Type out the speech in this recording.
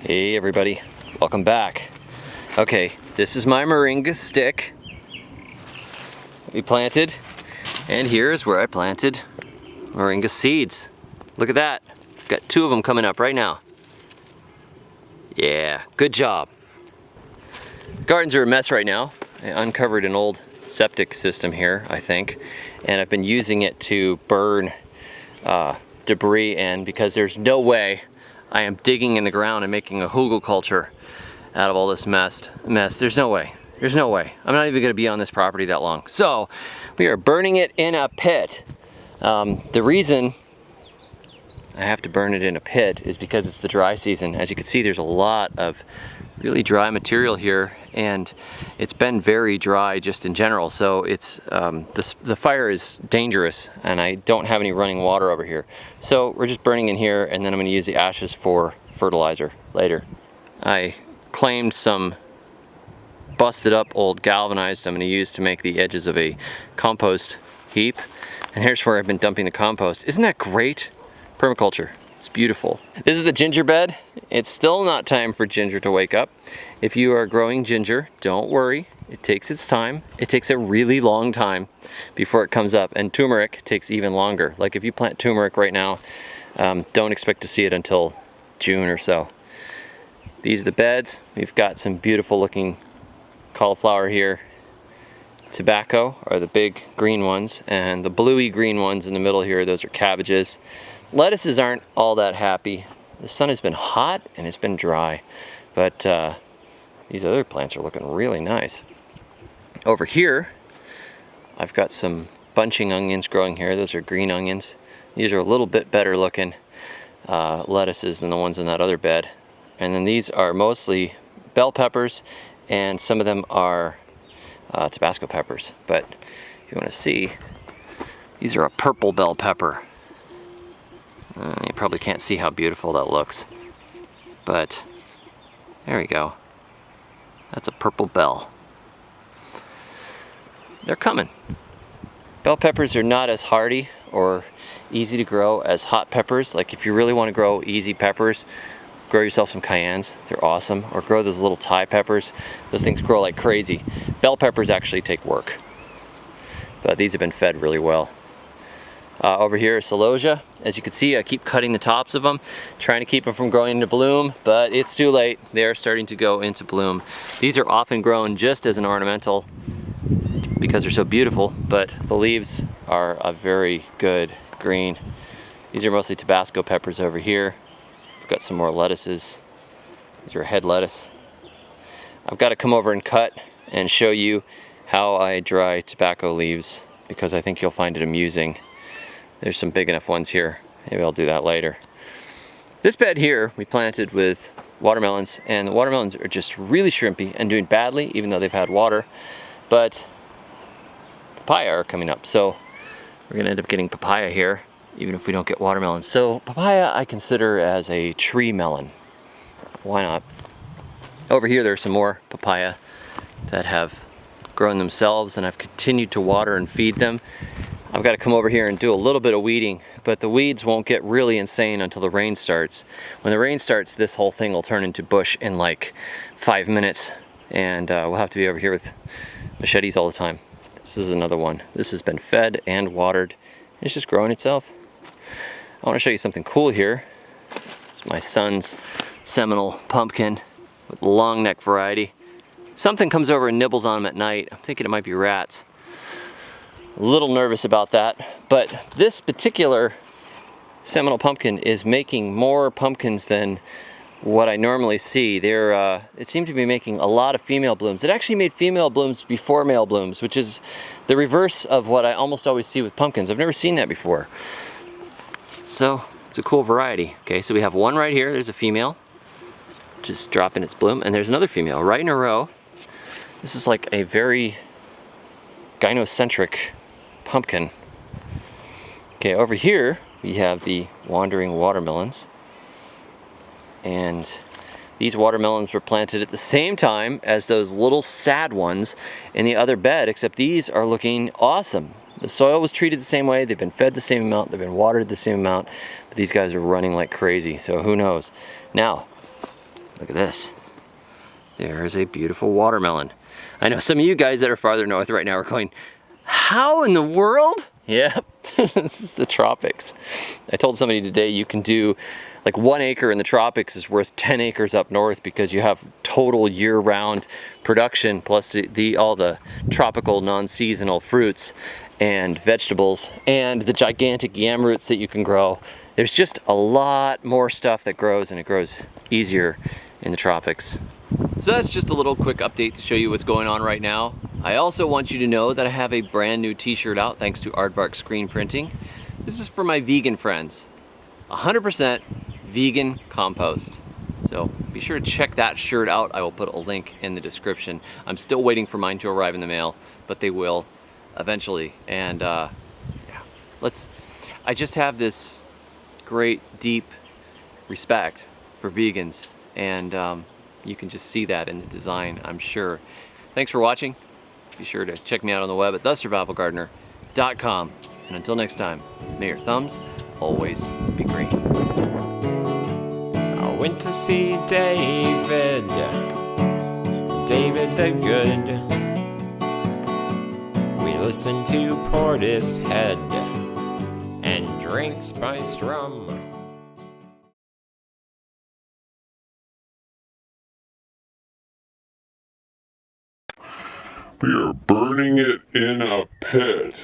Hey everybody, welcome back. Okay, this is my moringa stick we planted, and here's where I planted moringa seeds. Look at that, got 2 of them coming up right now. Yeah, good job. Gardens are a mess right now. I uncovered an old septic system here, I think, and I've been using it to burn debris in because there's no way I am digging in the ground and making a hugelkultur out of all this mess. There's no way. There's no way. I'm not even going to be on this property that long. So we are burning it in a pit. The reason I have to burn it in a pit is because it's the dry season. As you can see, there's a lot of really dry material here, and it's been very dry just in general. So it's the fire is dangerous, and I don't have any running water over here. So we're just burning in here, and then I'm going to use the ashes for fertilizer later. I claimed some busted up old galvanized I'm going to use to make the edges of a compost heap, and here's where I've been dumping the compost. Isn't that great? Permaculture. It's beautiful. This is the ginger bed. It's still not time for ginger to wake up. If you are growing ginger, don't worry. It takes its time. It takes a really long time before it comes up, and turmeric takes even longer. Like if you plant turmeric right now, don't expect to see it until June or so. These are the beds. We've got some beautiful looking cauliflower here. Tobacco are the big green ones, and the bluey green ones in the middle here, those are cabbages. Lettuces aren't all that happy. The sun has been hot and it's been dry, but these other plants are looking really nice. Over here, I've got some bunching onions growing here. Those are green onions. These are a little bit better looking lettuces than the ones in that other bed. And then these are mostly bell peppers, and some of them are Tabasco peppers. But if you want to see, these are a purple bell pepper. You probably can't see how beautiful that looks, but there we go. That's a purple bell. They're coming. Bell peppers are not as hardy or easy to grow as hot peppers. Like if you really want to grow easy peppers, grow yourself some cayennes. They're awesome. Or grow those little Thai peppers. Those things grow like crazy. Bell peppers actually take work, but these have been fed really well. Over here is celosia. As you can see, I keep cutting the tops of them, trying to keep them from growing into bloom, but it's too late. They are starting to go into bloom. These are often grown just as an ornamental because they're so beautiful, but the leaves are a very good green. These are mostly Tabasco peppers over here. I've got some more lettuces. These are head lettuce. I've got to come over and cut and show you how I dry tobacco leaves because I think you'll find it amusing. There's some big enough ones here. Maybe I'll do that later. This bed here we planted with watermelons, and the watermelons are just really shrimpy and doing badly even though they've had water. But papaya are coming up, so we're gonna end up getting papaya here even if we don't get watermelons. So papaya I consider as a tree melon. Why not? Over here there's some more papaya that have grown themselves, and I've continued to water and feed them. I've got to come over here and do a little bit of weeding, but the weeds won't get really insane until the rain starts. When the rain starts, this whole thing will turn into bush in like 5 minutes, and we'll have to be over here with machetes all the time. This is another one. This has been fed and watered. It's just growing itself. I want to show you something cool here. It's my son's Seminole Pumpkin with long neck variety. Something comes over and nibbles on them at night. I'm thinking it might be rats. A little nervous about that, but this particular Seminole Pumpkin is making more pumpkins than what I normally see. It seemed to be making a lot of female blooms. It actually made female blooms before male blooms, which is the reverse of what I almost always see with pumpkins. I've never seen that before. So it's a cool variety. Okay, so we have one right here. There's a female, just dropping its bloom, and there's another female right in a row. This is like a very gynocentric pumpkin. Okay, over here we have the wandering watermelons, and these watermelons were planted at the same time as those little sad ones in the other bed, except these are looking awesome. The soil was treated the same way, they've been fed the same amount, they've been watered the same amount, but these guys are running like crazy, so who knows. Now, Look at this. There's a beautiful watermelon. I know some of you guys that are farther north right now are going, how in the world? Yep, this is the tropics. I told somebody today you can do like 1 acre in the tropics is worth 10 acres up north because you have total year-round production plus all the tropical non-seasonal fruits and vegetables and the gigantic yam roots that you can grow. There's just a lot more stuff that grows, and it grows easier in the tropics. So that's just a little quick update to show you what's going on right now. I also want you to know that I have a brand new t-shirt out thanks to Aardvark Screen Printing. This is for my vegan friends. 100% vegan compost. So be sure to check that shirt out. I will put a link in the description. I'm still waiting for mine to arrive in the mail, but they will eventually. And yeah, I just have this great deep respect for vegans, and you can just see that in the design, I'm sure. Thanks for watching. Be sure to check me out on the web at thesurvivalgardener.com. And until next time, may your thumbs always be green. I went to see David the Good. We listened to Portishead and drank spiced rum. We are burning it in a pit.